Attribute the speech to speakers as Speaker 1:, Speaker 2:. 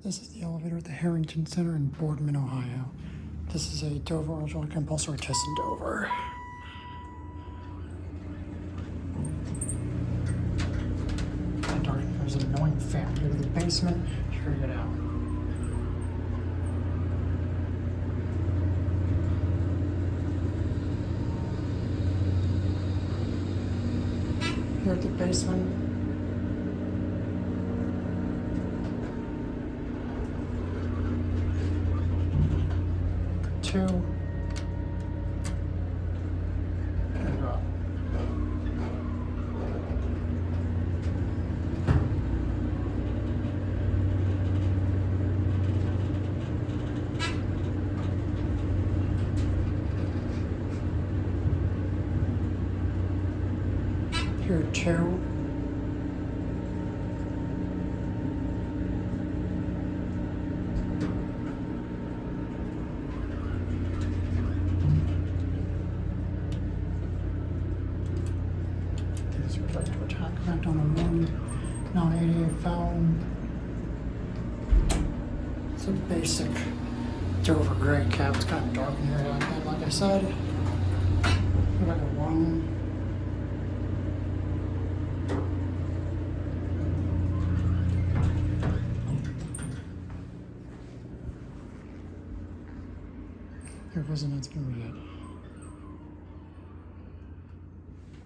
Speaker 1: This is the elevator at the Harrington Center in Boardman, Ohio. This is a Dover Oildraulic compulsory test in Dover. And dark, there's an annoying fan here to the basement. Here you go. Here at the basement. Two. And up. Here two. Right to attack event on a 1 non-88 foul. It's a basic Dover gray cap. It's kind of dark in here like I said. Like a 1. Here goes the next one we get.